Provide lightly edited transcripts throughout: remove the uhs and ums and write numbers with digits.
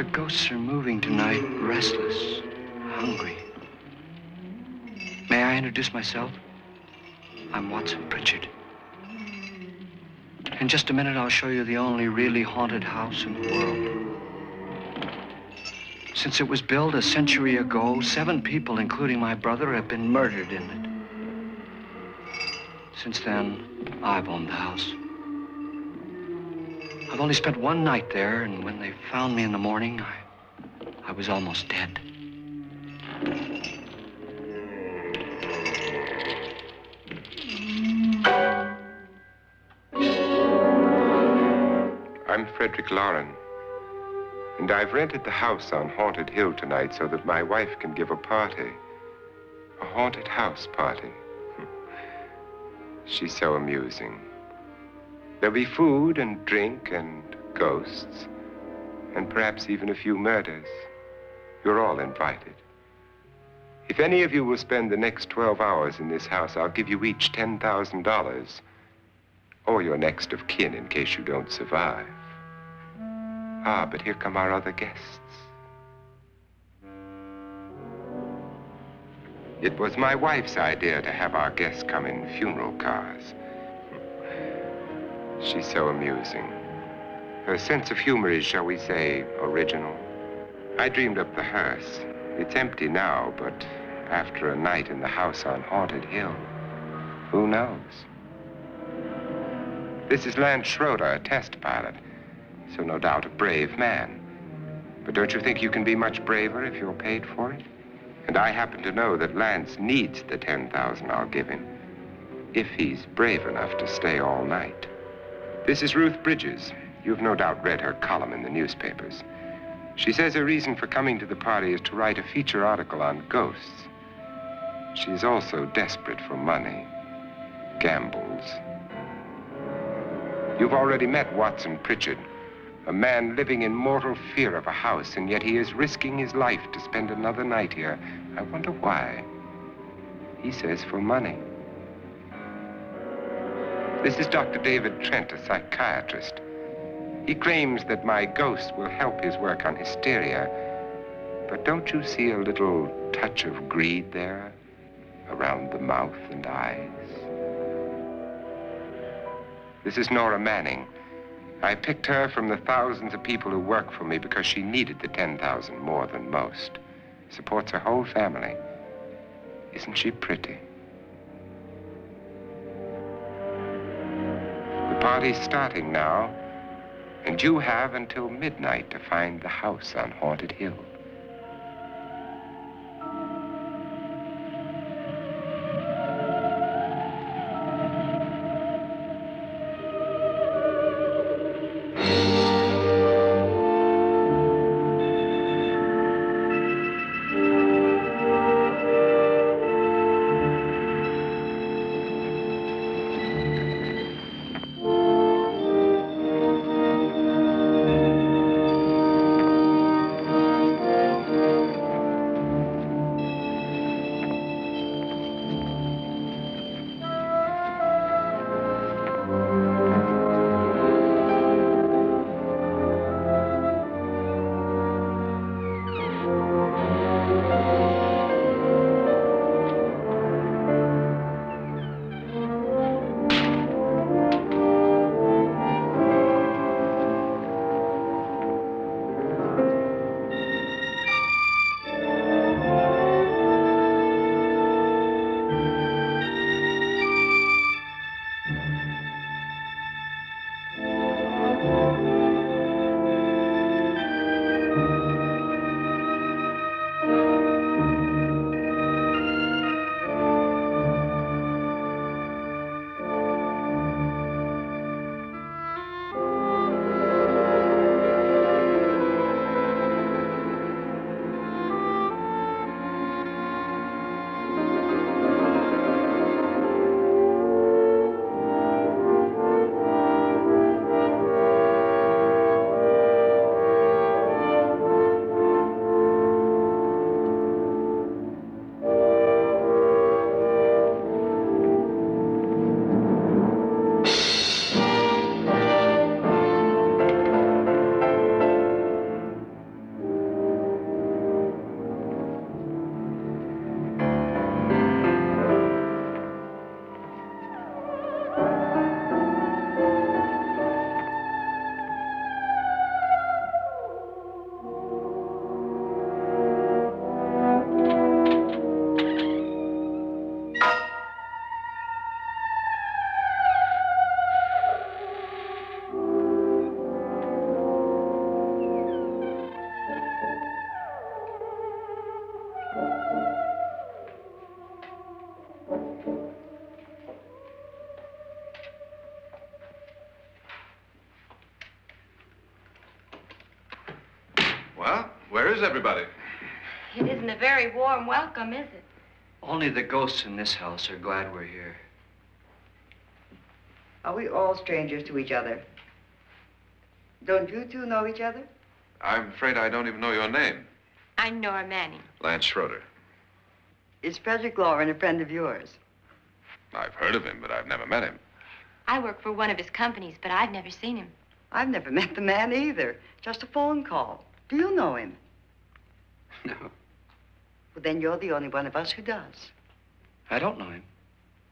The ghosts are moving tonight, restless, hungry. May I introduce myself? I'm Watson Pritchard. In just a minute, I'll show you the only really haunted house in the world. Since it was built a century ago, 7 people, including my brother, have been murdered in it. Since then, I've owned the house. I've only spent one night there, and when they found me in the morning, I was almost dead. I'm Frederick Loren, and I've rented the house on Haunted Hill tonight so that my wife can give a party. A haunted house party. She's so amusing. There'll be food and drink and ghosts, and perhaps even a few murders. You're all invited. If any of you will spend the next 12 hours in this house, I'll give you each $10,000, or your next of kin in case you don't survive. Ah, but here come our other guests. It was my wife's idea to have our guests come in funeral cars. She's so amusing. Her sense of humor is, shall we say, original. I dreamed up the hearse. It's empty now, but after a night in the house on Haunted Hill, who knows? This is Lance Schroeder, a test pilot, so no doubt a brave man. But don't you think you can be much braver if you're paid for it? And I happen to know that Lance needs the $10,000 I'll give him, if he's brave enough to stay all night. This is Ruth Bridges. You've no doubt read her column in the newspapers. She says her reason for coming to the party is to write a feature article on ghosts. She's also desperate for money, gambles. You've already met Watson Pritchard, a man living in mortal fear of a house, and yet he is risking his life to spend another night here. I wonder why. He says for money. This is Dr. David Trent, a psychiatrist. He claims that my ghost will help his work on hysteria. But don't you see a little touch of greed there around the mouth and eyes? This is Nora Manning. I picked her from the thousands of people who work for me because she needed the $10,000 more than most. Supports her whole family. Isn't she pretty? The party's starting now, and you have until midnight to find the house on Haunted Hill. Well, where is everybody? It isn't a very warm welcome, is it? Only the ghosts in this house are glad we're here. Are we all strangers to each other? Don't you two know each other? I'm afraid I don't even know your name. I'm Nora Manning. Lance Schroeder. Is Frederick Loren a friend of yours? I've heard of him, but I've never met him. I work for one of his companies, but I've never seen him. I've never met the man either. Just a phone call. Do you know him? No, Well, then you're the only one of us who does. I don't know him.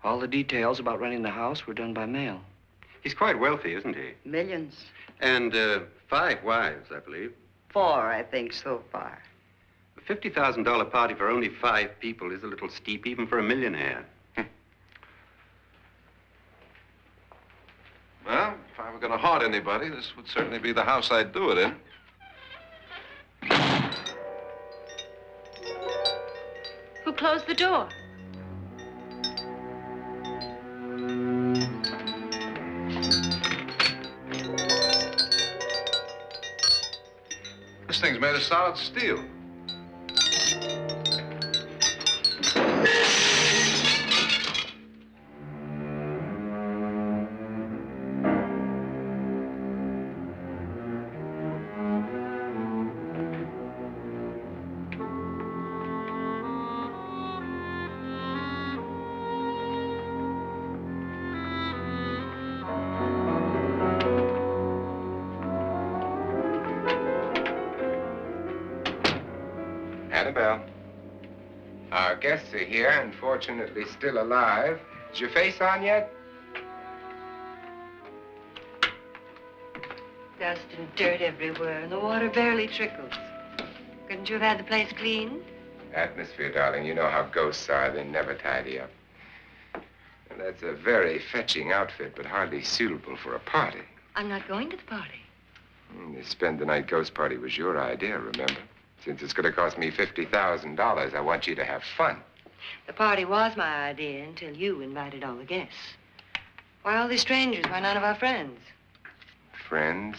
All the details about renting the house were done by mail. He's quite wealthy, isn't he? Millions. And 5 wives, I believe. 4, I think, so far. A $50,000 party for only 5 people is a little steep, even for a millionaire. Well, if I were going to haunt anybody, this would certainly be the house I'd do it in. Who closed the door? This thing's made of solid steel. Annabelle, our guests are here, unfortunately still alive. Is your face on yet? Dust and dirt everywhere, and the water barely trickles. Couldn't you have had the place clean? Atmosphere, darling. You know how ghosts are. They never tidy up. And that's a very fetching outfit, but hardly suitable for a party. I'm not going to the party. The spend-the-night ghost party was your idea, remember? Since it's going to cost me $50,000, I want you to have fun. The party was my idea until you invited all the guests. Why all these strangers? Why none of our friends? Friends?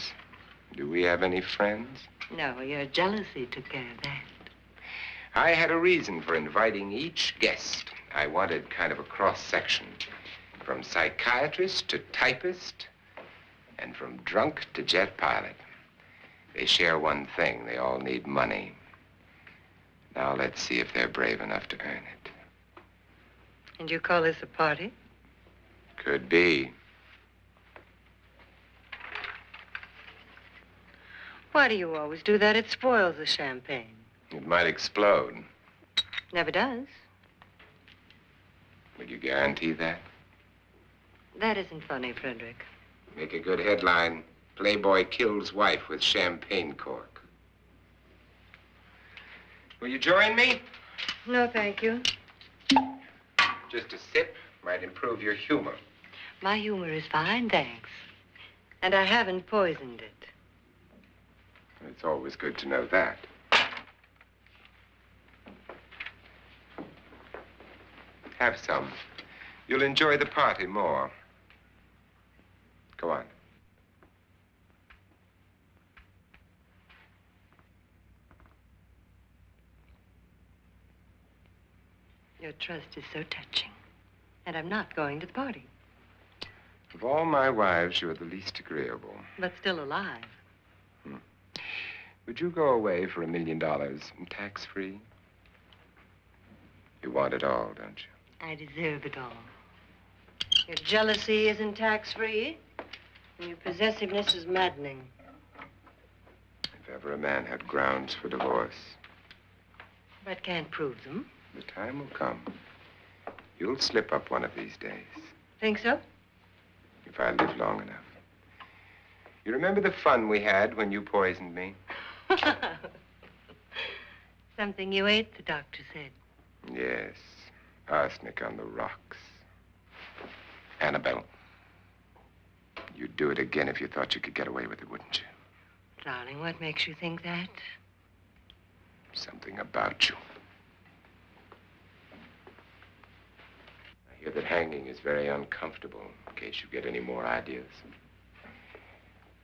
Do we have any friends? No, your jealousy took care of that. I had a reason for inviting each guest. I wanted kind of a cross-section. From psychiatrist to typist, and from drunk to jet pilot. They share one thing. They all need money. Now let's see if they're brave enough to earn it. And you call this a party? Could be. Why do you always do that? It spoils the champagne. It might explode. Never does. Would you guarantee that? That isn't funny, Frederick. Make a good headline. Playboy kills wife with champagne cork. Will you join me? No, thank you. Just a sip might improve your humor. My humor is fine, thanks. And I haven't poisoned it. It's always good to know that. Have some. You'll enjoy the party more. Go on. Your trust is so touching. And I'm not going to the party. Of all my wives, you're the least agreeable. But still alive. Would you go away for $1 million tax-free? You want it all, don't you? I deserve it all. Your jealousy isn't tax-free. And your possessiveness is maddening. If ever a man had grounds for divorce, But can't prove them. the time will come. You'll slip up one of these days, Think so? if I live long enough. You remember the fun we had when you poisoned me? Something you ate, the doctor said. Yes, arsenic on the rocks. Annabelle, you'd do it again if you thought you could get away with it, wouldn't you? Darling, what makes you think that? Something about you. I hear that hanging is very uncomfortable, in case you get any more ideas.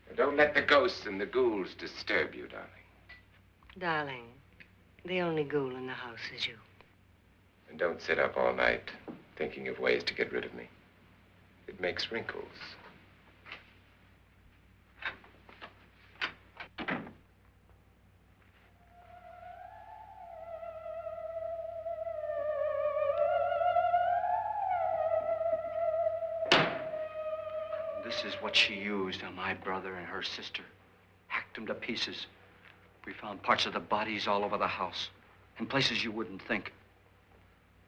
Now, don't let the ghosts and the ghouls disturb you, darling. Darling, the only ghoul in the house is you. And don't sit up all night thinking of ways to get rid of me. It makes wrinkles. This is what she used on my brother and her sister. Hacked them to pieces. We found parts of the bodies all over the house, in places you wouldn't think.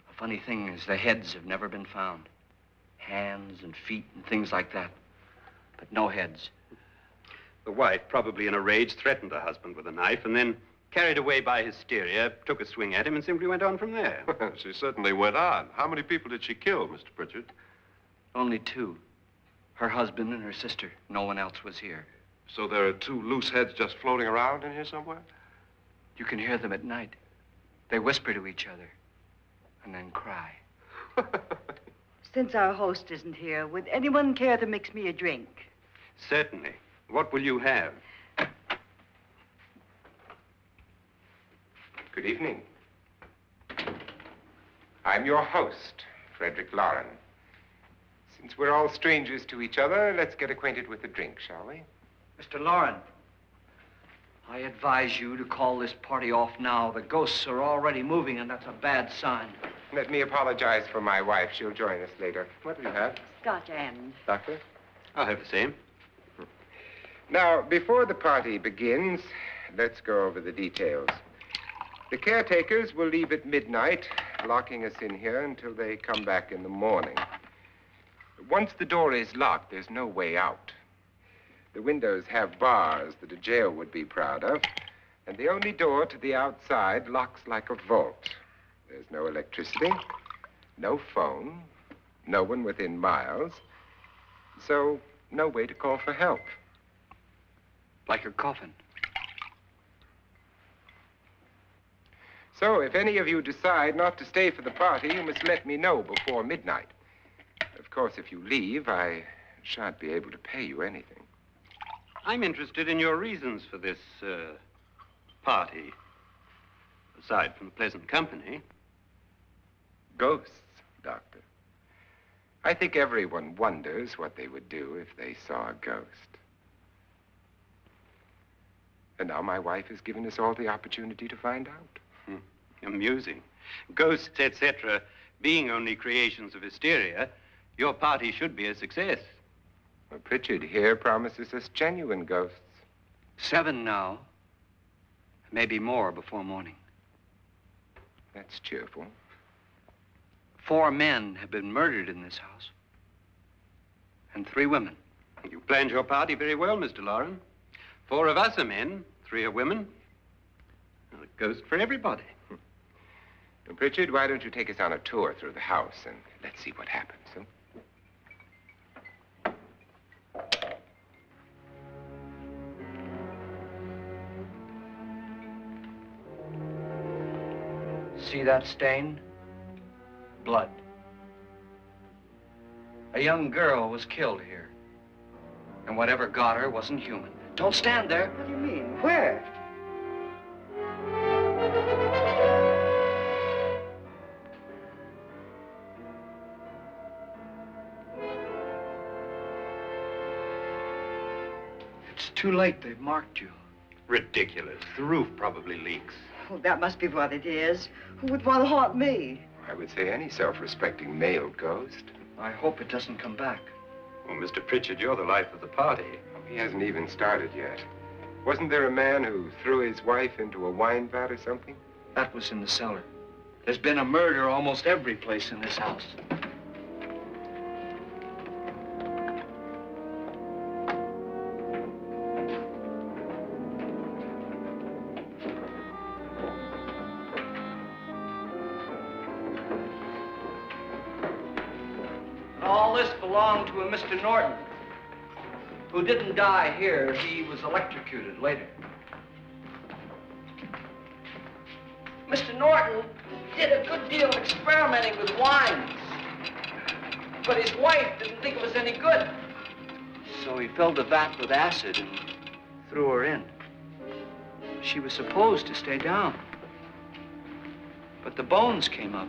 The funny thing is the heads have never been found. Hands and feet and things like that. But no heads. The wife, probably in a rage, threatened her husband with a knife and then, carried away by hysteria, took a swing at him and simply went on from there. She certainly went on. How many people did she kill, Mr. Pritchard? Only two. Her husband and her sister. No one else was here. So there are two loose heads just floating around in here somewhere? You can hear them at night. They whisper to each other and then cry. Since our host isn't here, would anyone care to mix me a drink? Certainly. What will you have? Good evening. I'm your host, Frederick Loren. Since we're all strangers to each other, let's get acquainted with a drink, shall we? Mr. Loren, I advise you to call this party off now. The ghosts are already moving, and that's a bad sign. Let me apologize for my wife. She'll join us later. What do you have? Scotch and. Doctor? I'll have the same. Now, before the party begins, let's go over the details. The caretakers will leave at midnight, locking us in here until they come back in the morning. Once the door is locked, there's no way out. The windows have bars that a jail would be proud of, and the only door to the outside locks like a vault. There's no electricity, no phone, no one within miles, so no way to call for help. Like a coffin. So if any of you decide not to stay for the party, you must let me know before midnight. Of course, if you leave, I shan't be able to pay you anything. I'm interested in your reasons for this, party. Aside from pleasant company. Ghosts, Doctor. I think everyone wonders what they would do if they saw a ghost. And now my wife has given us all the opportunity to find out. Amusing. Ghosts, etc., being only creations of hysteria, your party should be a success. Well, Pritchard here promises us genuine ghosts. 7 now. Maybe more before morning. That's cheerful. 4 men have been murdered in this house. And 3 women. You planned your party very well, Mr. Loren. 4 of us are men, 3 are women. And a ghost for everybody. Well, Pritchard, why don't you take us on a tour through the house and let's see what happens, huh? See that stain? Blood. A young girl was killed here. And whatever got her wasn't human. Don't stand there. What do you mean? Where? It's too late. They've marked you. Ridiculous. The roof probably leaks. Oh, that must be what it is. Who would want to haunt me? I would say any self-respecting male ghost. I hope it doesn't come back. Well, Mr. Pritchard, you're the life of the party. He hasn't even started yet. Wasn't there a man who threw his wife into a wine vat or something? That was in the cellar. There's been a murder almost every place in this house. All this belonged to a Mr. Norton, who didn't die here. He was electrocuted later. Mr. Norton did a good deal of experimenting with wines, but his wife didn't think it was any good. So he filled the vat with acid and threw her in. She was supposed to stay down. But the bones came up.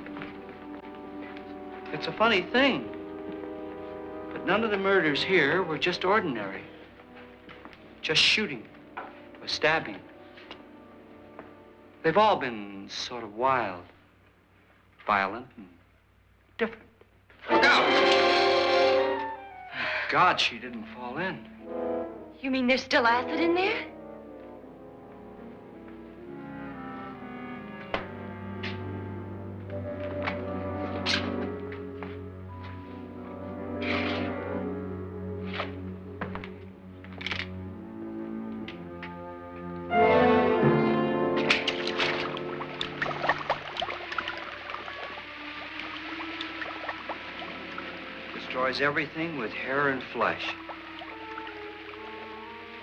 It's a funny thing. But none of the murders here were just ordinary. Just shooting or stabbing. They've all been sort of wild, violent, and different. Look out! Thank God she didn't fall in. You mean there's still acid in there? Destroys everything with hair and flesh.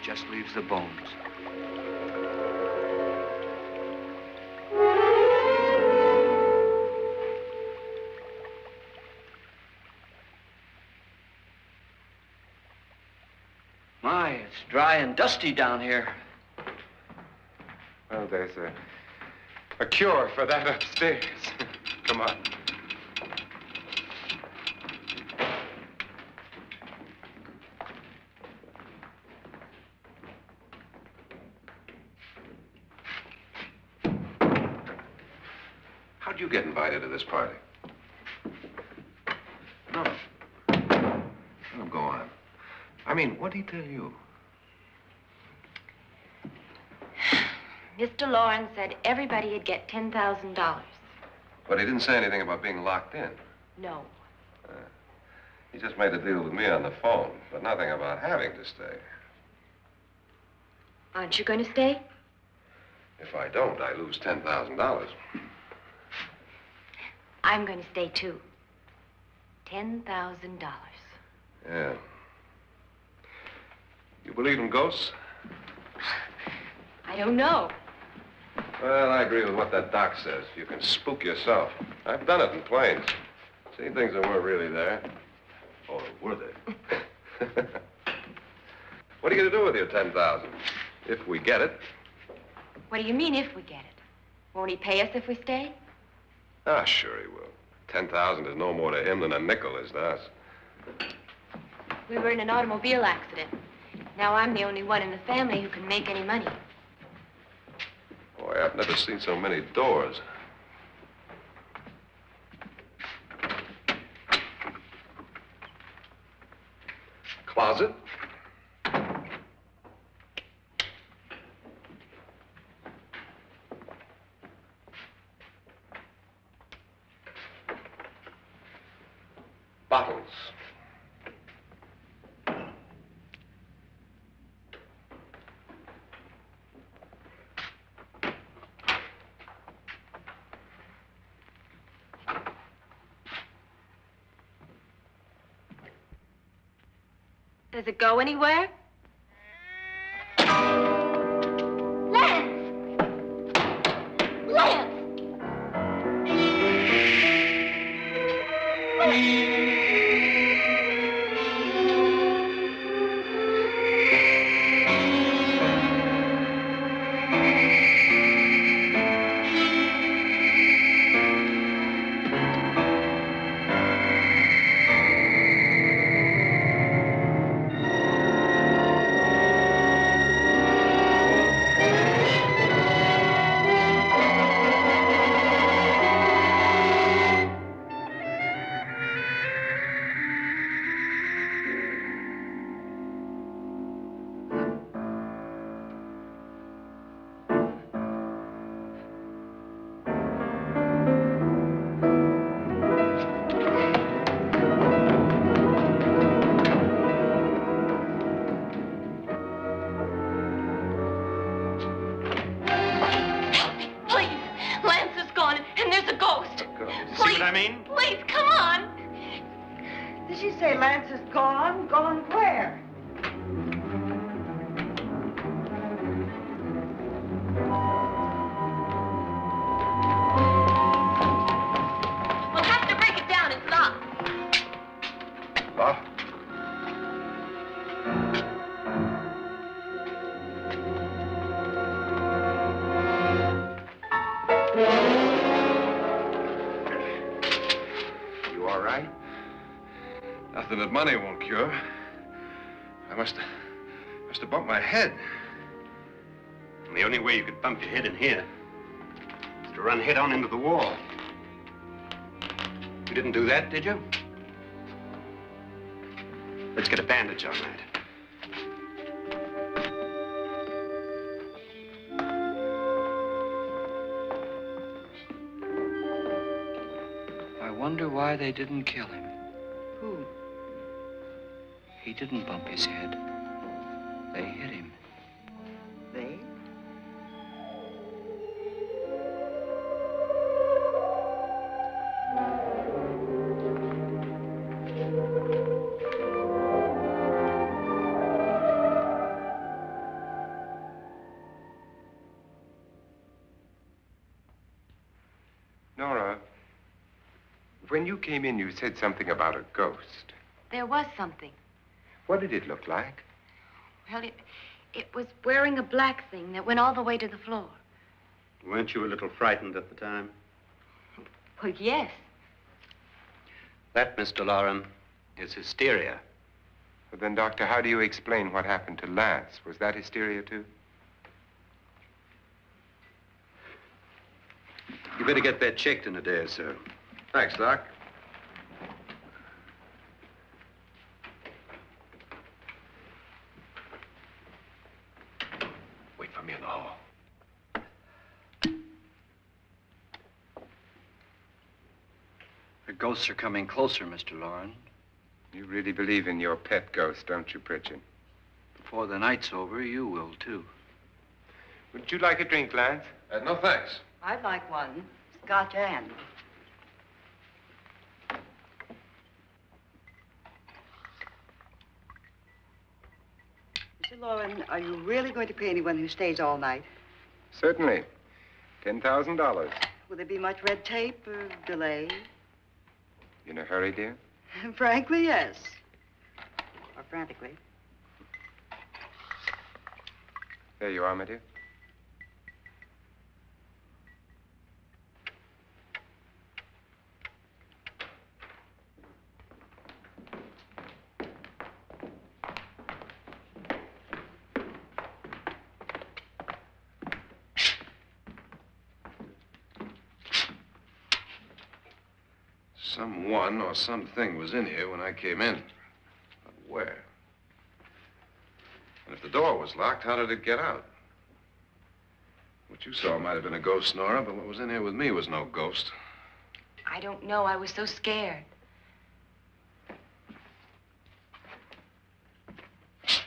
Just leaves the bones. My, it's dry and dusty down here. Well, there's a cure for that upstairs. Come on. How'd you get invited to this party? No. Oh, go on. I mean, what did he tell you? Mr. Loren said everybody'd get $10,000. But he didn't say anything about being locked in. No. He just made a deal with me on the phone, but nothing about having to stay. Aren't you going to stay? If I don't, I lose $10,000. I'm going to stay, too. $10,000. Yeah. You believe in ghosts? I don't know. Well, I agree with what that doc says. You can spook yourself. I've done it in planes. Seen things that weren't really there. Or were they? What are you going to do with your $10,000? If we get it. What do you mean, if we get it? Won't he pay us if we stay? Ah, sure he will. 10,000 is no more to him than a nickel is to us. We were in an automobile accident. Now I'm the only one in the family who can make any money. Boy, I've never seen so many doors. Closet. Bottles. Does it go anywhere? Lance! Lance! Please, come on. Did she say Lance is gone? Gone where? We'll have to break it down. It's locked. Locked? something that money won't cure. I must have bumped my head. And the only way you could bump your head in here is to run head on into the wall. You didn't do that, did you? Let's get a bandage on that. I wonder why they didn't kill him. Who? He didn't bump his head. They hit him. They? Nora, when you came in, you said something about a ghost. There was something. What did it look like? Well, it was wearing a black thing that went all the way to the floor. Weren't you a little frightened at the time? Well, yes. That, Mr. Loren, is hysteria. Well, then, Doctor, how do you explain what happened to Lance? Was that hysteria, too? You better get that checked in a day or so. Thanks, Doc. Wait for me in the hall. The ghosts are coming closer, Mr. Loren. You really believe in your pet ghost, don't you, Pritchard? Before the night's over, you will, too. Would you like a drink, Lance? No, thanks. I'd like one. Scotch and. Mr. Loren, are you really going to pay anyone who stays all night? Certainly. $10,000. Will there be much red tape or delay? You in a hurry, dear? Frankly, yes. Or frantically. There you are, my dear. Someone or something was in here when I came in. But where? And if the door was locked, how did it get out? What you saw might have been a ghost, Nora, but what was in here with me was no ghost. I don't know. I was so scared. Does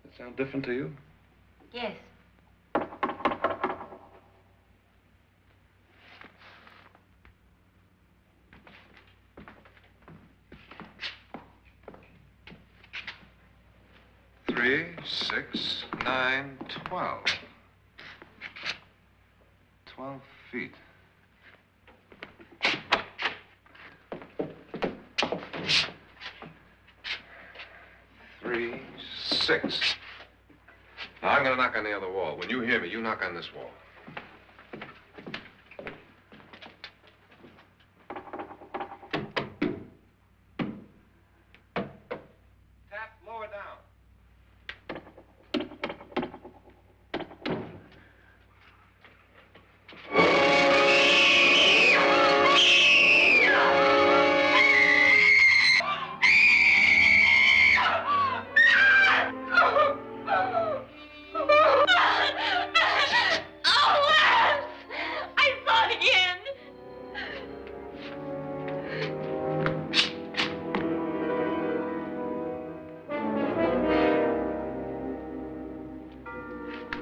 it sound different to you? Yes. Three, 6, 9, 12. 12 feet. Three, 6. Now, I'm going to knock on the other wall. When you hear me, you knock on this wall. Tap lower down.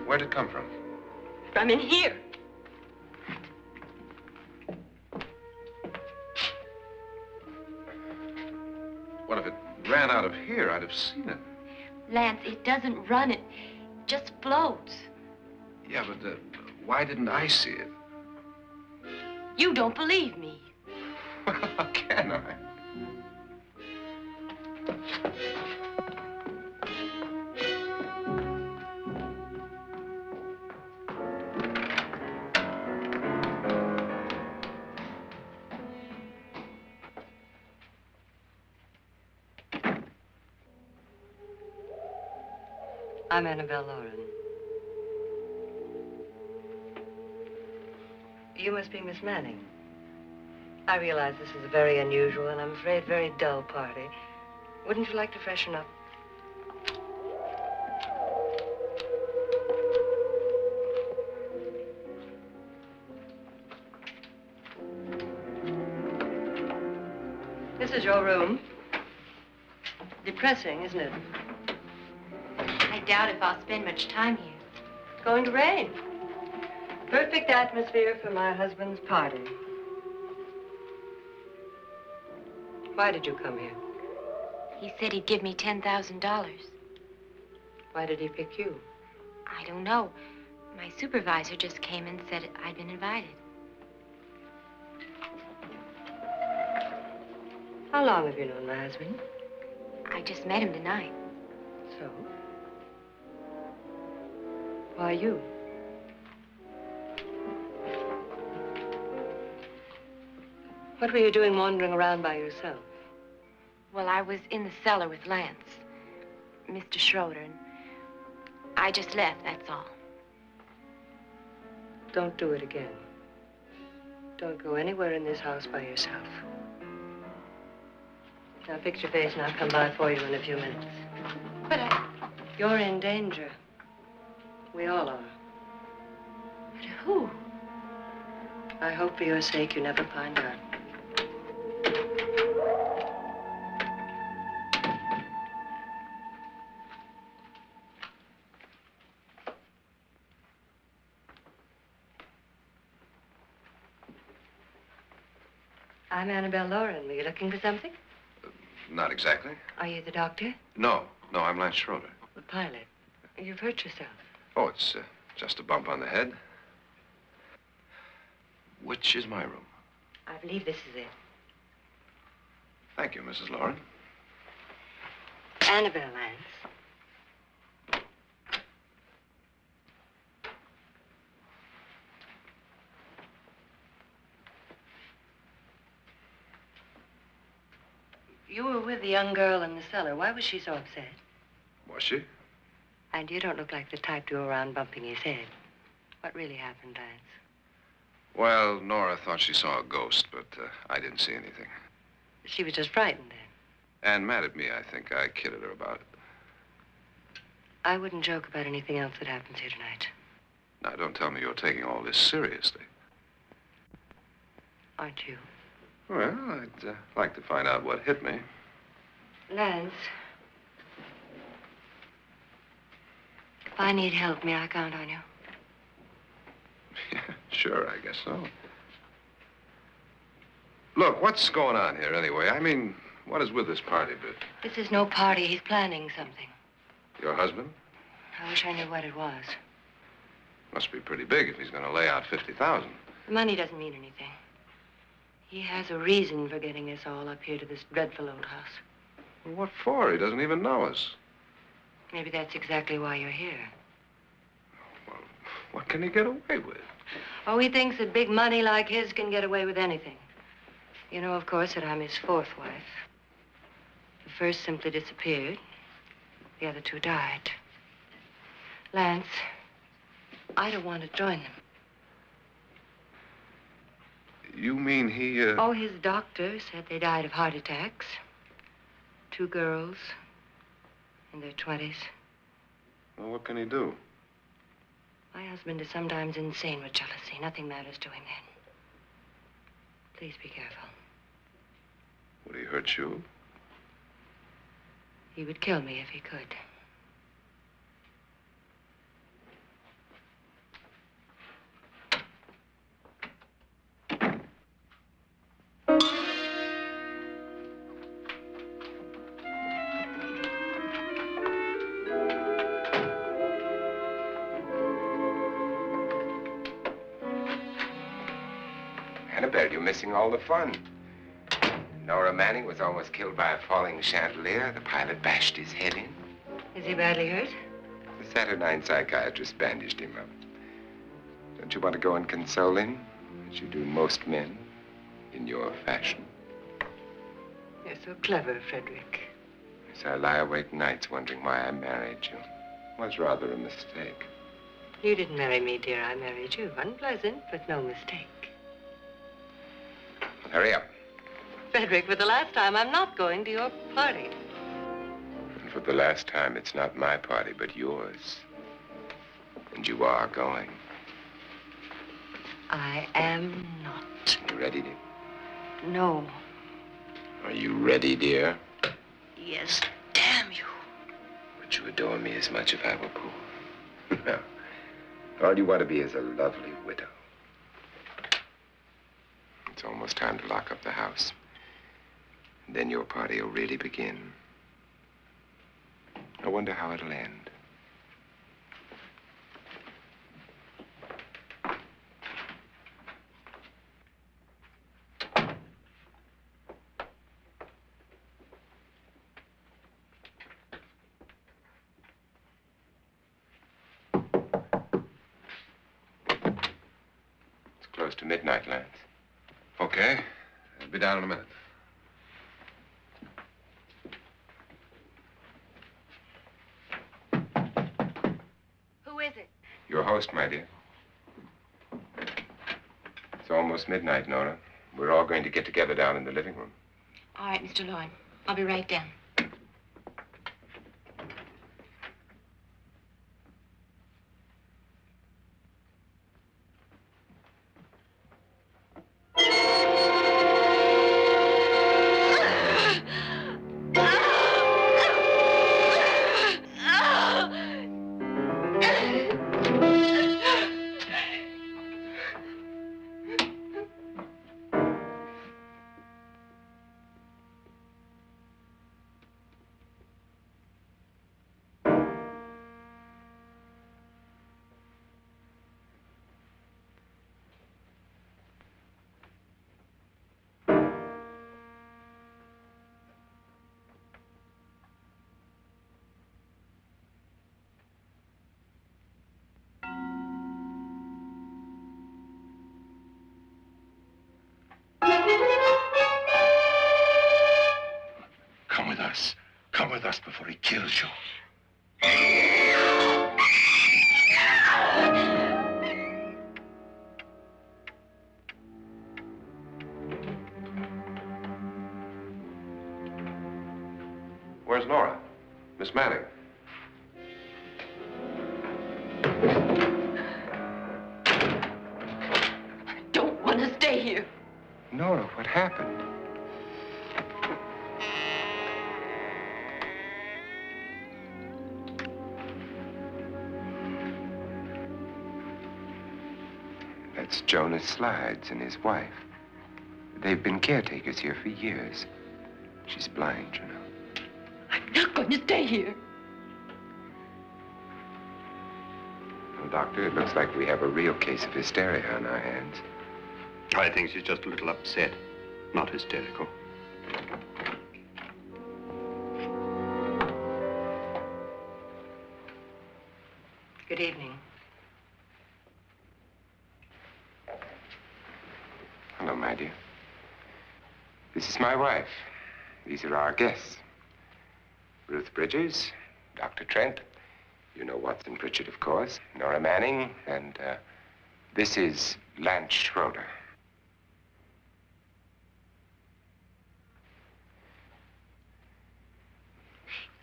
Where'd it come from? From in here. Well, if it ran out of here, I'd have seen it. Lance, it doesn't run. It just floats. Yeah, but why didn't I see it? You don't believe me. Well, how can I? I'm Annabelle Loren. You must be Miss Manning. I realize this is a very unusual and I'm afraid very dull party. Wouldn't you like to freshen up? This is your room. Depressing, isn't it? I doubt if I'll spend much time here. It's going to rain. Perfect atmosphere for my husband's party. Why did you come here? He said he'd give me $10,000. Why did he pick you? I don't know. My supervisor just came and said I'd been invited. How long have you known my husband? I just met him tonight. So? Why you? What were you doing wandering around by yourself? Well, I was in the cellar with Lance, Mr. Schroeder, and I just left, that's all. Don't do it again. Don't go anywhere in this house by yourself. Now fix your face and I'll come by for you in a few minutes. But You're in danger. We all are. But who? I hope for your sake you never find out. I'm Annabelle Loren. Were you looking for something? Not exactly. Are you the doctor? No, I'm Lance Schroeder. The pilot. You've hurt yourself. Oh, it's just a bump on the head. Which is my room? I believe this is it. Thank you, Mrs. Loren. Annabelle, Lance. You were with the young girl in the cellar. Why was she so upset? Was she? And you don't look like the type to go around bumping his head. What really happened, Lance? Well, Nora thought she saw a ghost, but I didn't see anything. She was just frightened then. And mad at me, I think. I kidded her about it. I wouldn't joke about anything else that happens here tonight. Now, don't tell me you're taking all this seriously. Aren't you? Well, I'd like to find out what hit me. Lance. If I need help, may I count on you? Yeah, sure, I guess so. Look, what's going on here anyway? I mean, what is with this party bit? This is no party. He's planning something. Your husband? I wish I knew what it was. Must be pretty big if he's going to lay out 50,000. The money doesn't mean anything. He has a reason for getting us all up here to this dreadful old house. Well, what for? He doesn't even know us. Maybe that's exactly why you're here. Well, what can he get away with? Oh, he thinks that big money like his can get away with anything. You know, of course, that I'm his fourth wife. The first simply disappeared. The other two died. Lance, I don't want to join them. You mean he, Oh, his doctor said they died of heart attacks. 2 girls in their 20s. Well, what can he do? My husband is sometimes insane with jealousy. Nothing matters to him then. Please be careful. Would he hurt you? He would kill me if he could. Annabelle, you're missing all the fun. Nora Manning was almost killed by a falling chandelier. The pilot bashed his head in. Is he badly hurt? The Saturnine psychiatrist bandaged him up. Don't you want to go and console him, as you do most men, in your fashion? You're so clever, Frederick. So I lie awake nights wondering why I married you. was rather a mistake. You didn't marry me, dear. I married you. Unpleasant, but no mistake. Hurry up. Frederick, for the last time, I'm not going to your party. And for the last time, it's not my party, but yours. And you are going. I am not. You ready, dear? No. Are you ready, dear? Yes, damn you. Would you adore me as much if I were poor? No. All you want to be is a lovely widow. It's almost time to lock up the house. And then your party will really begin. I wonder how it'll end. It's close to midnight, Lance. Okay. I'll be down in a minute. Who is it? Your host, my dear. It's almost midnight, Nora. We're all going to get together down in the living room. All right, Mr. Loren. I'll be right down. Come with us. Come with us before he kills you. Where's Nora? Miss Manning. I don't want to stay here. Nora, what happened? That's Jonas Slides and his wife. They've been caretakers here for years. She's blind, you know. I'm not going to stay here. Well, Doctor, it looks like we have a real case of hysteria on our hands. I think she's just a little upset, not hysterical. Good evening. Hello, my dear. This is my wife. These are our guests. Ruth Bridges, Dr. Trent. You know Watson Pritchard, of course. Nora Manning, and this is Lance Schroeder.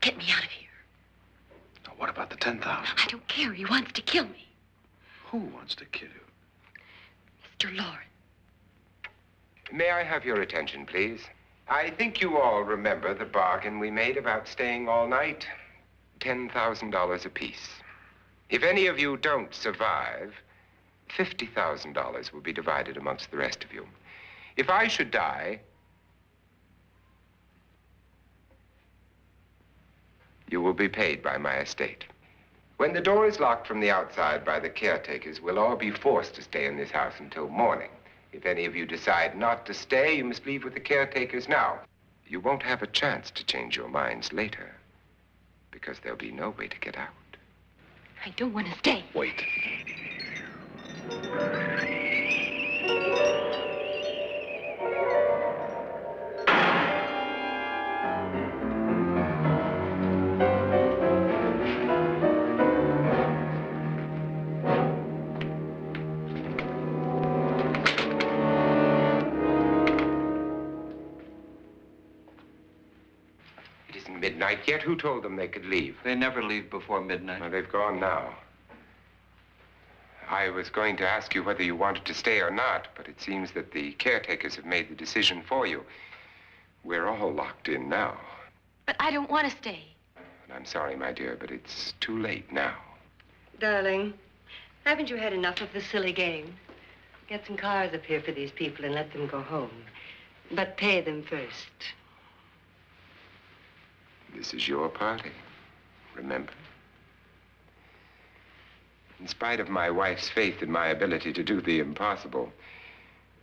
Get me out of here. Now, what about the 10,000? I don't care. He wants to kill me. Who wants to kill you? Mr. Loren. May I have your attention, please? I think you all remember the bargain we made about staying all night. $10,000 apiece. If any of you don't survive, $50,000 will be divided amongst the rest of you. If I should die, you will be paid by my estate. When the door is locked from the outside by the caretakers, we'll all be forced to stay in this house until morning. If any of you decide not to stay, you must leave with the caretakers now. You won't have a chance to change your minds later, because there'll be no way to get out. I don't want to stay. Wait. isn't midnight yet. Who told them they could leave? They never leave before midnight. Well, they've gone now. I was going to ask you whether you wanted to stay or not, but it seems that the caretakers have made the decision for you. We're all locked in now. But I don't want to stay. And I'm sorry, my dear, but it's too late now. Darling, haven't you had enough of the silly game? Get some cars up here for these people and let them go home. But pay them first. This is your party, remember? In spite of my wife's faith in my ability to do the impossible,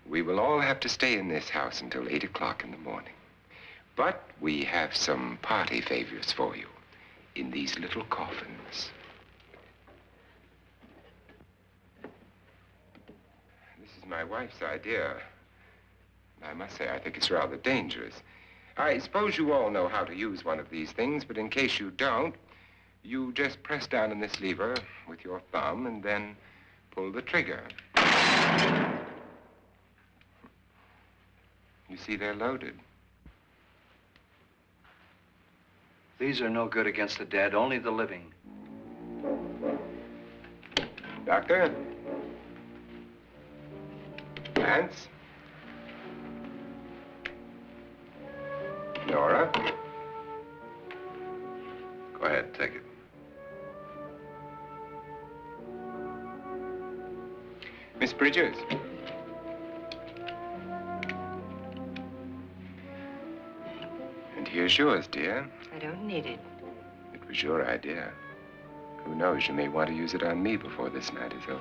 we will all have to stay in this house until 8 o'clock in the morning. But we have some party favors for you in these little coffins. This is my wife's idea. I must say, I think it's rather dangerous. I suppose you all know how to use one of these things, but in case you don't, you just press down on this lever with your thumb and then pull the trigger. You see, they're loaded. These are no good against the dead, only the living. Doctor? Lance? Nora? Go ahead, take it. Miss Bridges? And here's yours, dear. I don't need it. It was your idea. Who knows, you may want to use it on me before this night is over.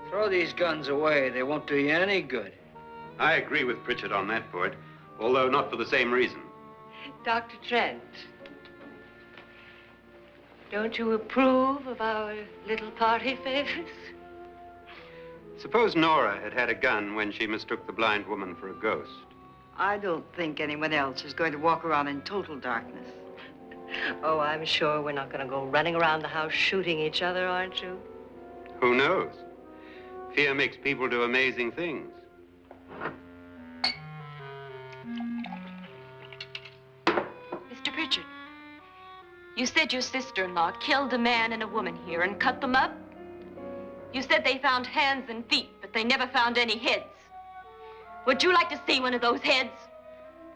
Throw these guns away. They won't do you any good. I agree with Pritchard on that point, although not for the same reason. Dr. Trent, don't you approve of our little party favors? Suppose Nora had had a gun when she mistook the blind woman for a ghost. I don't think anyone else is going to walk around in total darkness. Oh, I'm sure we're not going to go running around the house shooting each other, aren't you? Who knows? Fear makes people do amazing things. Mr. Pritchard, you said your sister-in-law killed a man and a woman here and cut them up? You said they found hands and feet, but they never found any heads. Would you like to see one of those heads?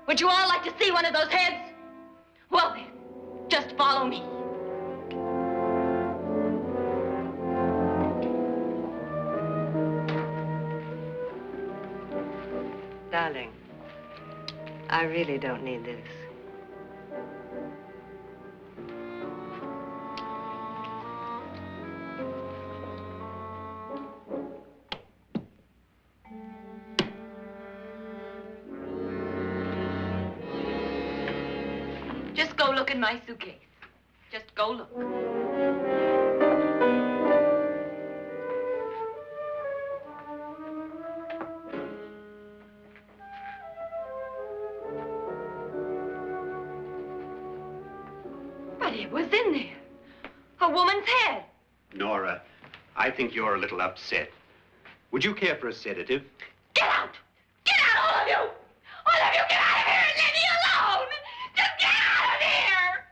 Would you all like to see one of those heads? Well then, just follow me. Darling, I really don't need this. Just go look in my suitcase. Just go look. But it was in there. A woman's head. Nora, I think you're a little upset. Would you care for a sedative? Get out! Get out, all of you! All of you, get out of here and leave me alone! Just get out of here!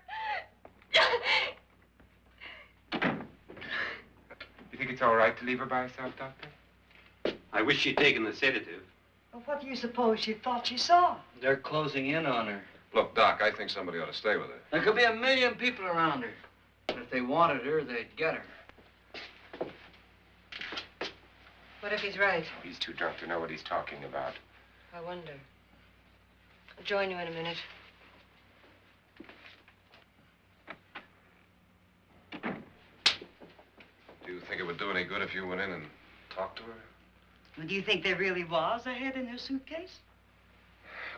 You think it's all right to leave her by herself, Doctor? I wish she'd taken the sedative. Well, what do you suppose she thought she saw? They're closing in on her. Look, Doc, I think somebody ought to stay with her. There could be 1 million people around her. But if they wanted her, they'd get her. What if he's right? He's too drunk to know what he's talking about. I wonder. I'll join you in a minute. Do you think it would do any good if you went in and talked to her? Well, do you think there really was a head in her suitcase?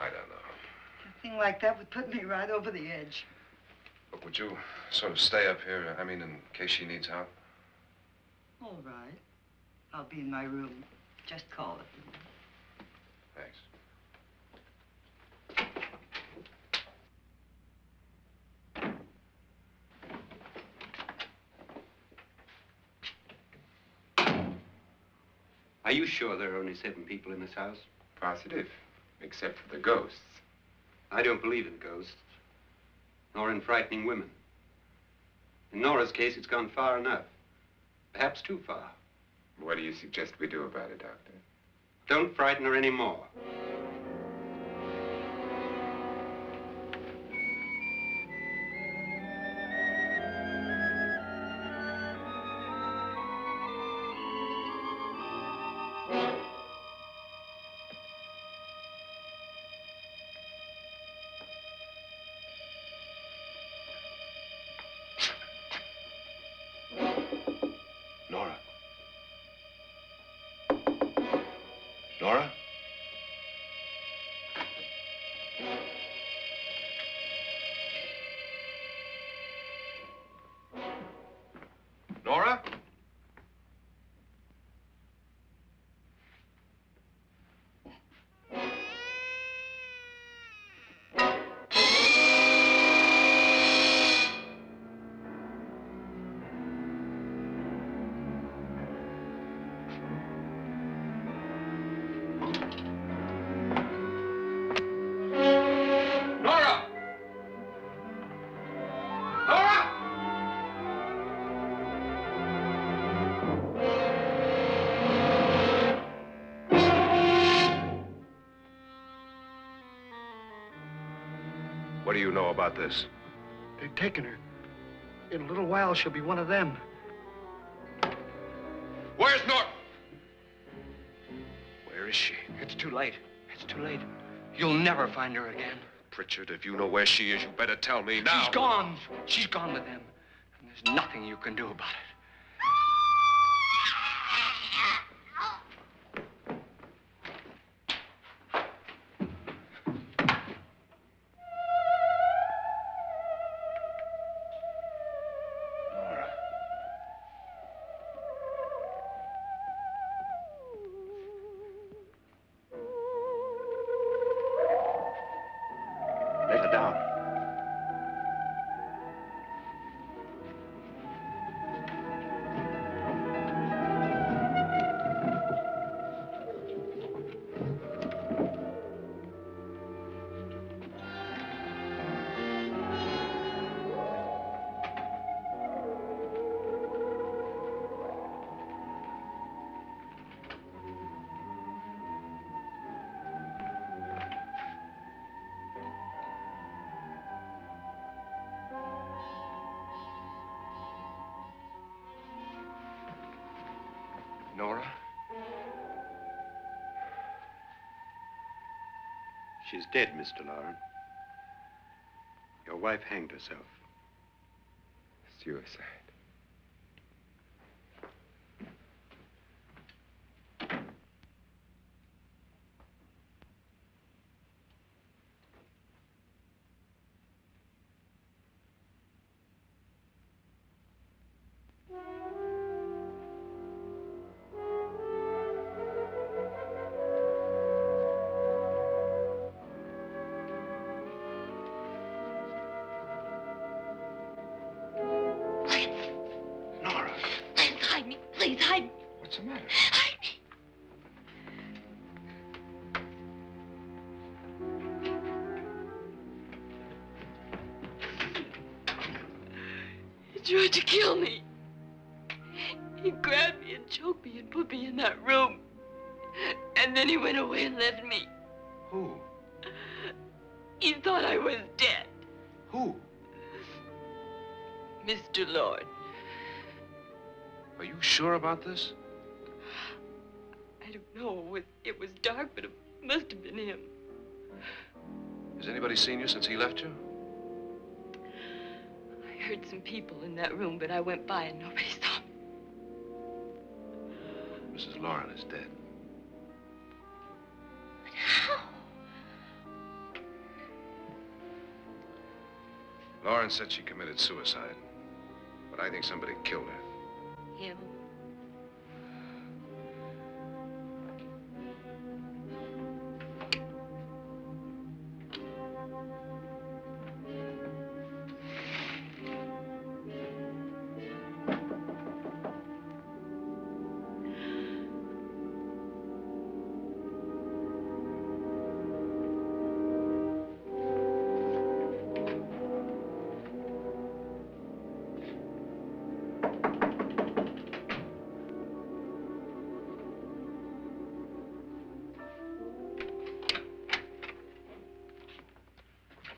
I don't know. A thing like that would put me right over the edge. Look, would you sort of stay up here, I mean, in case she needs help? All right. I'll be in my room. Just call it. Thanks. Are you sure there are only 7 people in this house? Positive, except for the ghosts. I don't believe in ghosts, nor in frightening women. In Nora's case, it's gone far enough. Perhaps too far. What do you suggest we do about it, Doctor? Don't frighten her anymore. Nora? Nora? Nora? Nora! Nora! What do you know about this? They've taken her. In a little while, she'll be one of them. Where's Nora? Where is she? It's too late. It's too late. You'll never find her again. Pritchard, if you know where she is, you better tell me now. She's gone. She's gone with them. And there's nothing you can do about it. Nora. Let her down. Nora? She's dead, Mr. Loren. Your wife hanged herself. Suicide. Nora, Please hide me. Please hide me. what's the matter? Hide me. He tried to kill me. He grabbed me and choked me and put me in that room. And then he went away and left me. Who? He thought I was dead. Who? Mr. Lord. Are you sure about this? I don't know. It was dark, but it must have been him. Has anybody seen you since he left you? I heard some people in that room, but I went by and nobody saw me. Mrs. Loren is dead. But how? Loren said she committed suicide, but I think somebody killed her. Him?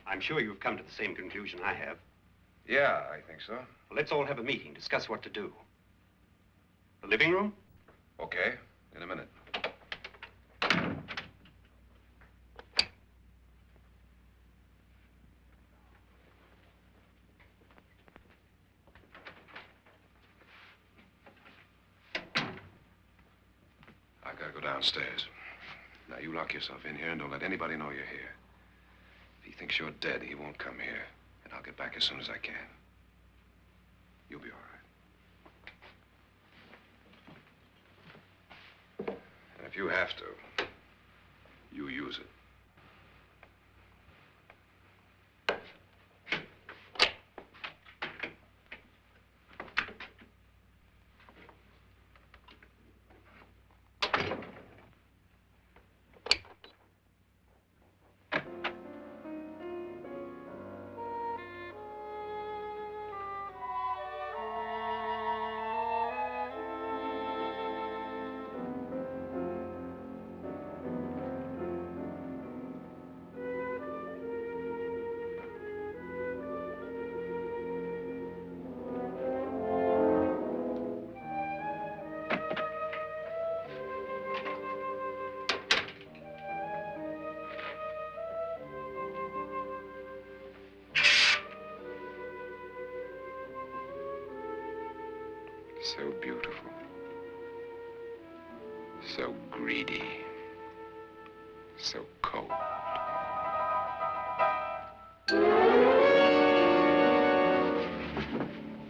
I'm sure you've come to the same conclusion I have. Yeah, I think so. Well, let's all have a meeting, discuss what to do. The living room? Okay, in a minute. I gotta go downstairs. Now, you lock yourself in here and don't let anybody know you're here. If he thinks you're dead, he won't come here. And I'll get back as soon as I can. You'll be all right. And if you have to, you use it. So beautiful. So greedy. So cold.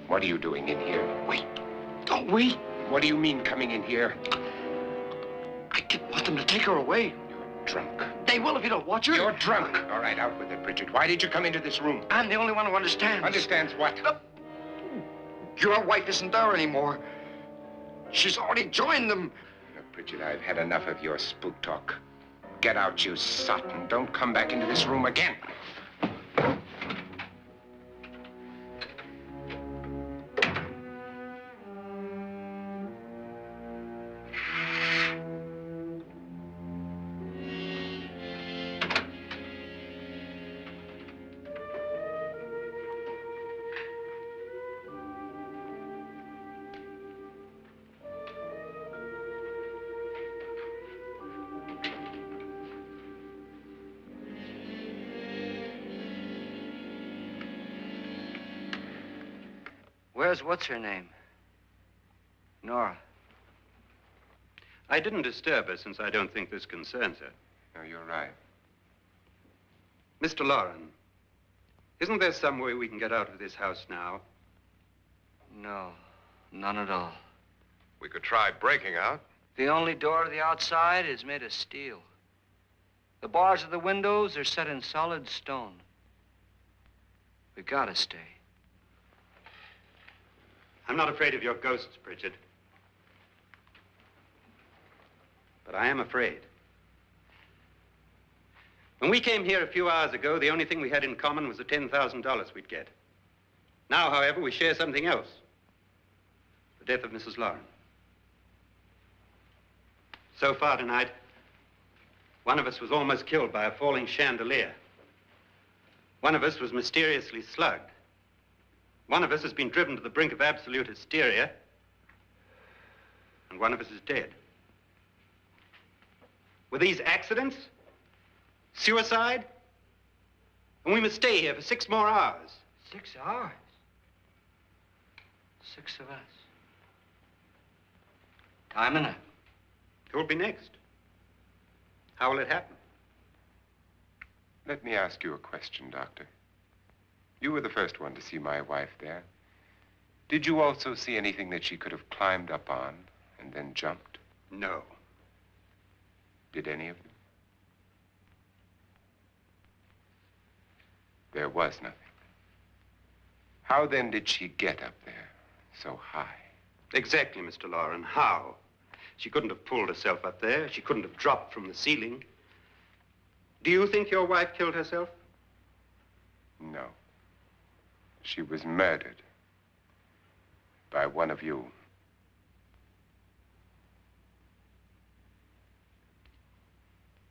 What are you doing in here? Wait. Don't wait. What do you mean coming in here? I didn't want them to take her away. You're drunk. They will if you don't watch her. You're drunk. All right, out with it, Bridget. Why did you come into this room? I'm the only one who understands. Understands what? Your wife isn't there anymore. She's already joined them. Look, Bridget, I've had enough of your spook talk. Get out, you sot, and don't come back into this room again. Where's what's-her-name? Nora. I didn't disturb her since I don't think this concerns her. No, you're right. Mr. Loren, isn't there some way we can get out of this house now? No, none at all. We could try breaking out. The only door to the outside is made of steel. The bars of the windows are set in solid stone. We gotta stay. I'm not afraid of your ghosts, Bridget. But I am afraid. When we came here a few hours ago, the only thing we had in common was the $10,000 we'd get. Now, however, we share something else. The death of Mrs. Loren. So far tonight, one of us was almost killed by a falling chandelier. One of us was mysteriously slugged. One of us has been driven to the brink of absolute hysteria, and one of us is dead. Were these accidents? Suicide? And we must stay here for 6 more hours. 6 hours? 6 of us. Time enough. Who'll be next? How will it happen? Let me ask you a question, Doctor. You were the first one to see my wife there. Did you also see anything that she could have climbed up on and then jumped? No. Did any of them? There was nothing. How then did she get up there so high? Exactly, Mr. Loren. How? She couldn't have pulled herself up there. She couldn't have dropped from the ceiling. Do you think your wife killed herself? No. She was murdered by one of you.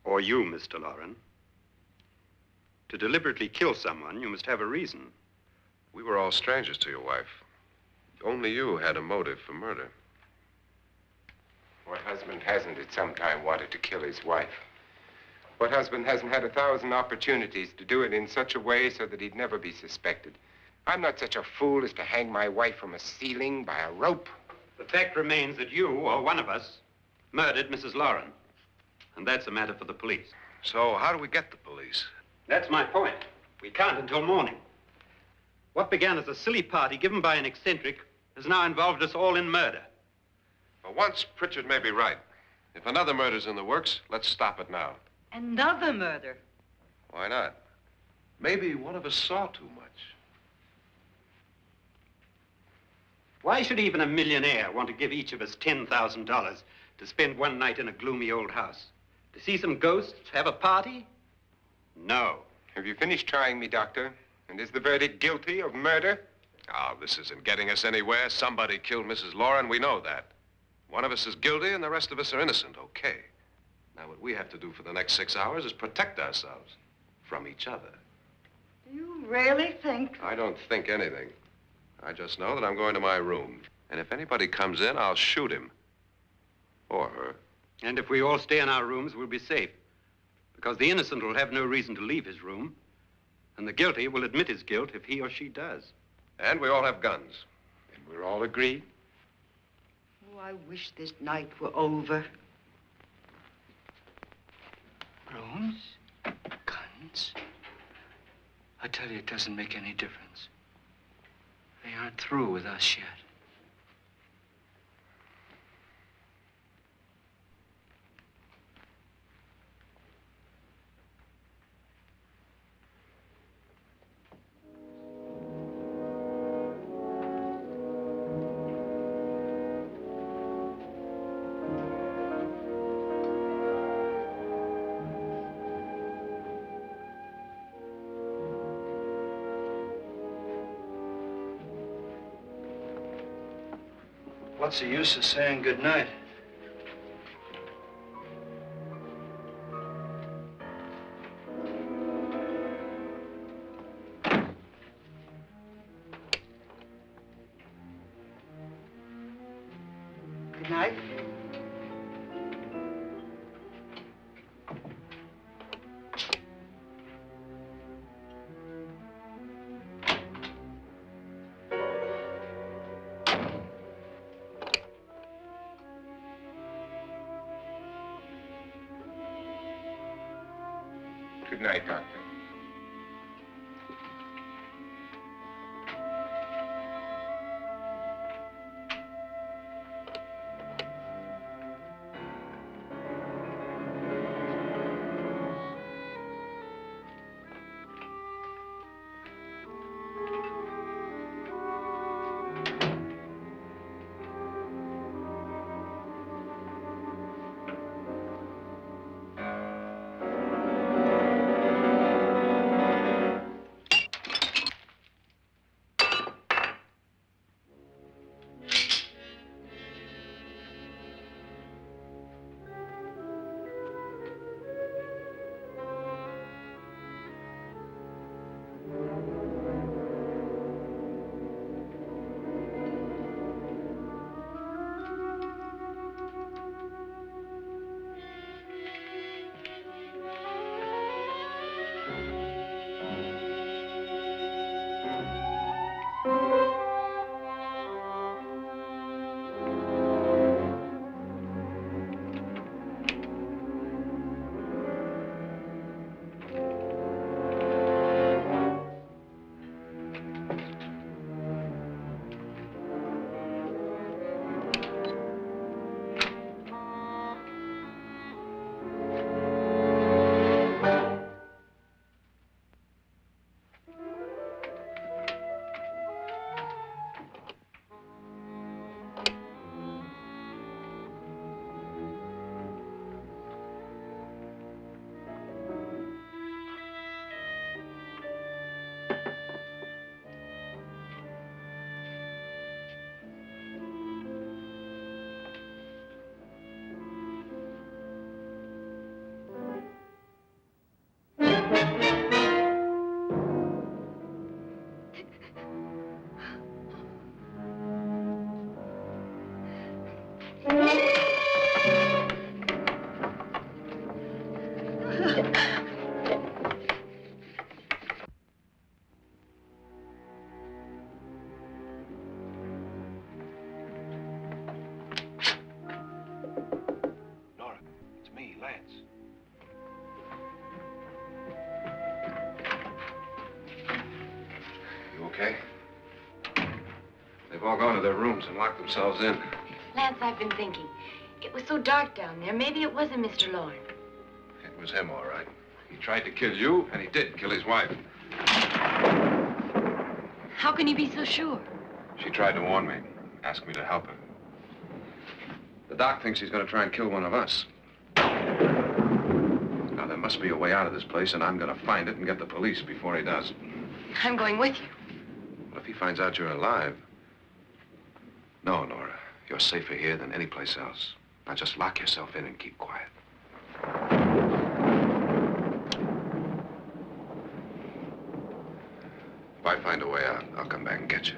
Or you, Mr. Loren. To deliberately kill someone, you must have a reason. We were all strangers to your wife. Only you had a motive for murder. What husband hasn't at some time wanted to kill his wife? What husband hasn't had 1,000 opportunities to do it in such a way so that he'd never be suspected? I'm not such a fool as to hang my wife from a ceiling by a rope. The fact remains that you, or one of us, murdered Mrs. Loren. And that's a matter for the police. So how do we get the police? That's my point. We can't until morning. What began as a silly party given by an eccentric has now involved us all in murder. For once, Pritchard may be right. If another murder's in the works, let's stop it now. Another murder? Why not? Maybe one of us saw too much. Why should even a millionaire want to give each of us $10,000 to spend one night in a gloomy old house? To see some ghosts, have a party? No. Have you finished trying me, Doctor? And is the verdict guilty of murder? Oh, this isn't getting us anywhere. Somebody killed Mrs. Loren. We know that. One of us is guilty and the rest of us are innocent, okay. Now, what we have to do for the next 6 hours is protect ourselves from each other. Do you really think? I don't think anything. I just know that I'm going to my room. And if anybody comes in, I'll shoot him. Or her. And if we all stay in our rooms, we'll be safe. Because the innocent will have no reason to leave his room. And the guilty will admit his guilt if he or she does. And we all have guns. And we're all agreed? Oh, I wish this night were over. Rooms? Guns? I tell you, it doesn't make any difference. They aren't through with us yet. What's the use of saying goodnight? Good night. Good night, Doctor. Nora, it's me, Lance. You okay? They've all gone to their rooms and locked themselves in. Lance, I've been thinking. It was so dark down there. Maybe it wasn't Mr. Loren. It was him, all right. He tried to kill you, and he did kill his wife. How can you be so sure? She tried to warn me, asked me to help her. The doc thinks he's going to try and kill one of us. Now, there must be a way out of this place, and I'm going to find it and get the police before he does. I'm going with you. What if he finds out you're alive? No, Nora. You're safer here than any place else. Now, just lock yourself in and keep quiet. If I find a way out, I'll come back and get you.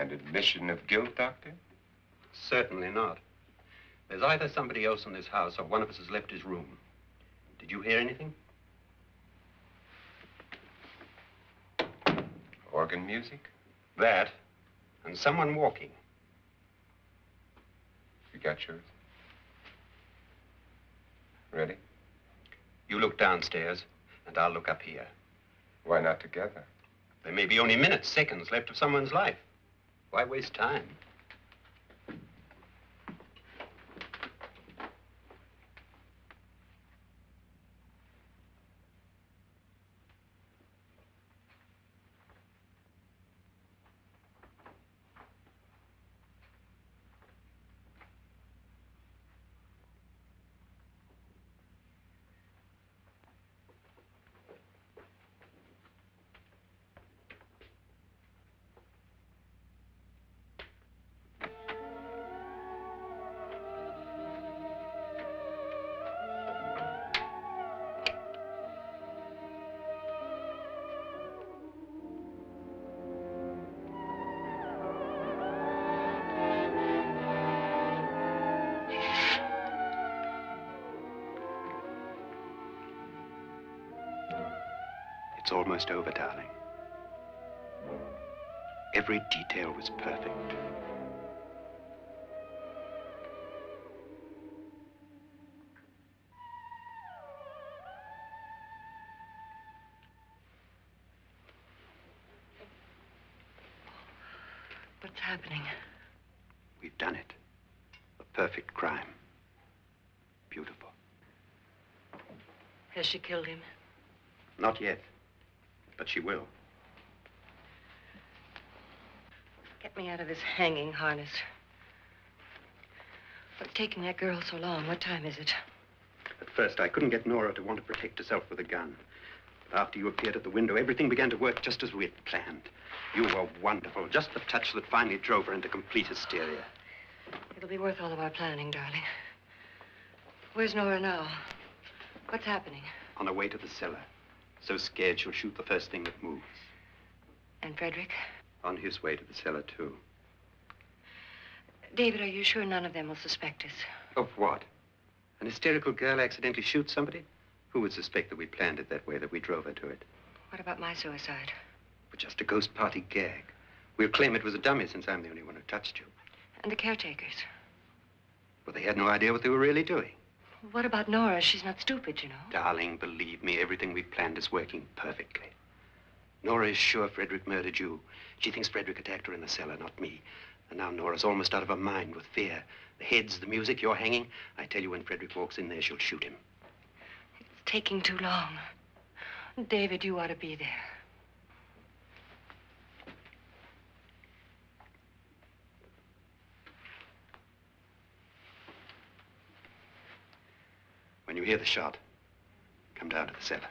And admission of guilt, Doctor? Certainly not. There's either somebody else in this house or one of us has left his room. Did you hear anything? Organ music? That, and someone walking. You got yours? Ready? You look downstairs, and I'll look up here. Why not together? There may be only minutes, seconds left of someone's life. Why waste time? It's almost over, darling. Every detail was perfect. What's happening? We've done it. A perfect crime. Beautiful. Has she killed him? Not yet, but she will. Get me out of this hanging harness. What's taking that girl so long? What time is it? At first, I couldn't get Nora to want to protect herself with a gun. But after you appeared at the window, everything began to work just as we had planned. You were wonderful. Just the touch that finally drove her into complete hysteria. It'll be worth all of our planning, darling. Where's Nora now? What's happening? On her way to the cellar. So scared she'll shoot the first thing that moves. And Frederick? On his way to the cellar, too. David, are you sure none of them will suspect us? Of what? An hysterical girl accidentally shoots somebody? Who would suspect that we planned it that way, that we drove her to it? What about my suicide? But just a ghost party gag. We'll claim it was a dummy since I'm the only one who touched you. And the caretakers? Well, they had no idea what they were really doing. What about Nora? She's not stupid, you know. Darling, believe me, everything we've planned is working perfectly. Nora is sure Frederick murdered you. She thinks Frederick attacked her in the cellar, not me. And now Nora's almost out of her mind with fear. The heads, the music, you're hanging. I tell you, when Frederick walks in there, she'll shoot him. It's taking too long. David, you ought to be there. When you hear the shot, come down to the cellar.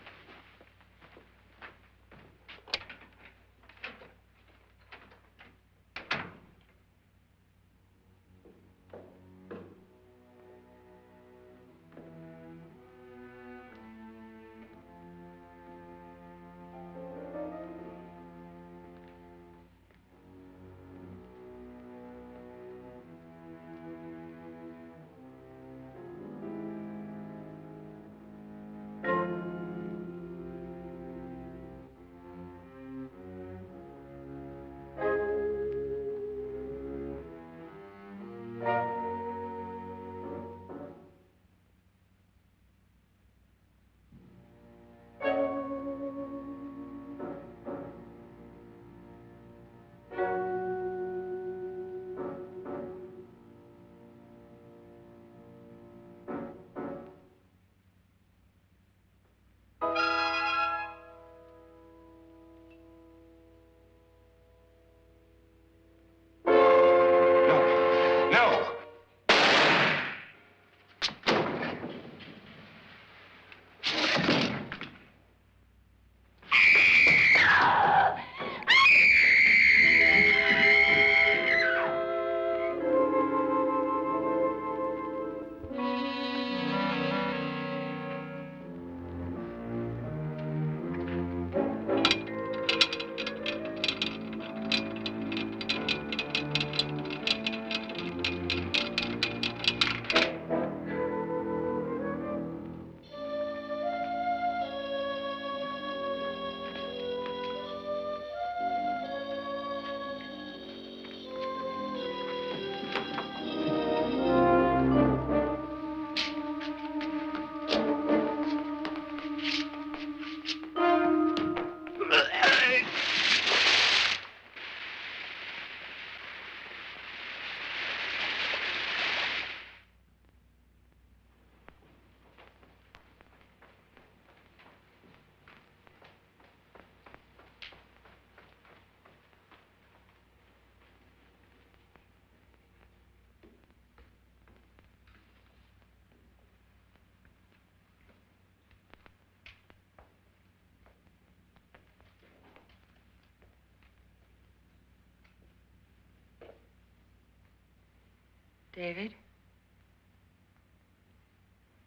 David?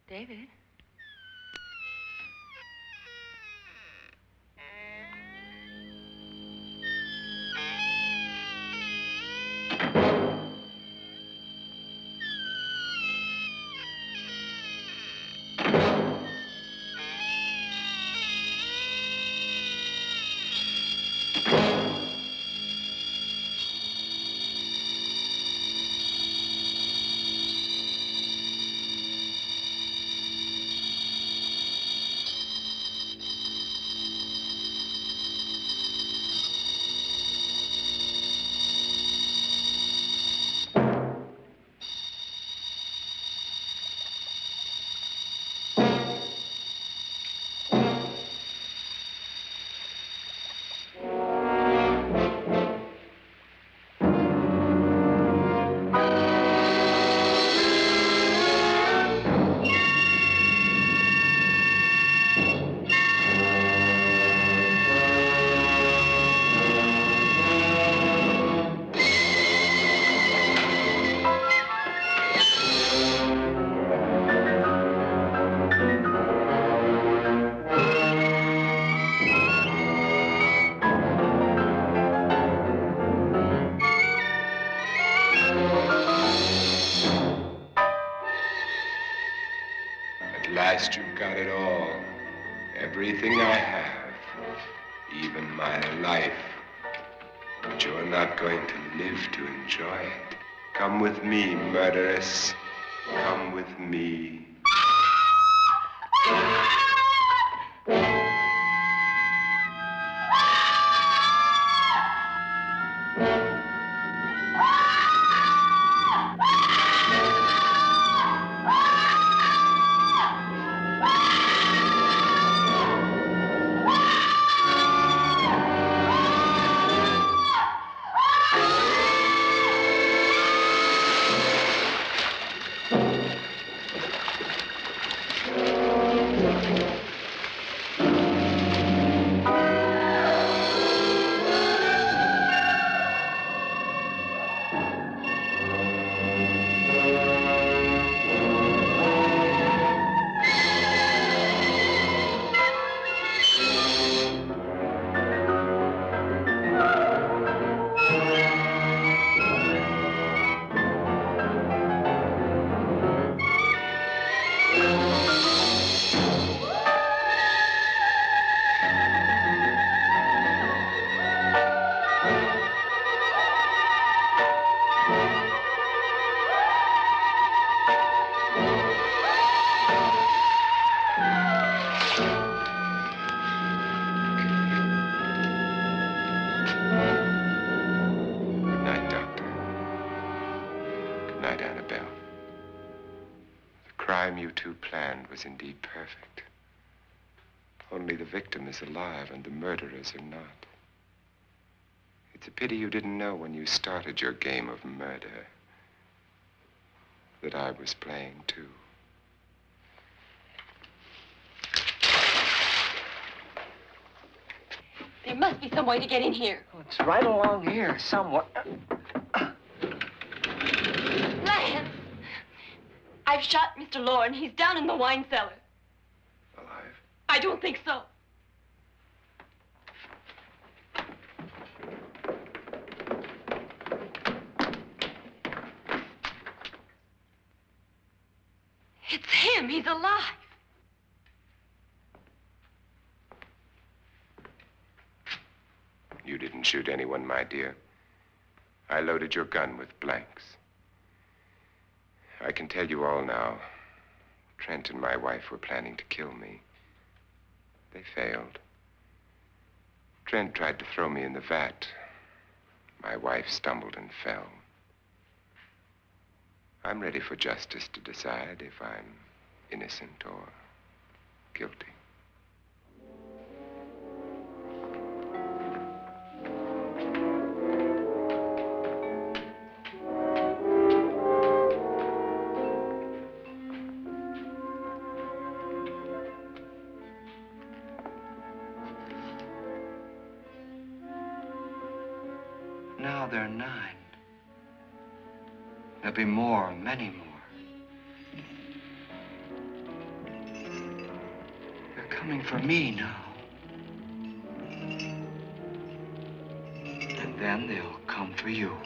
David? At last you've got it all. Everything I have. Even my life. But you're not going to live to enjoy it. Come with me, murderess. Come with me. Annabelle. The crime you two planned was indeed perfect. Only the victim is alive and the murderers are not. It's a pity you didn't know when you started your game of murder that I was playing too. There must be some way to get in here. Well, it's right along here somewhere. Lance! I've shot Mr. Loren. He's down in the wine cellar. Alive? I don't think so. It's him. He's alive. You didn't shoot anyone, my dear. I loaded your gun with blanks. I can tell you all now. Trent and my wife were planning to kill me. They failed. Trent tried to throw me in the vat. My wife stumbled and fell. I'm ready for justice to decide if I'm innocent or guilty. Now they're 9. There'll be more, many more. They're coming for me now. And then they'll come for you.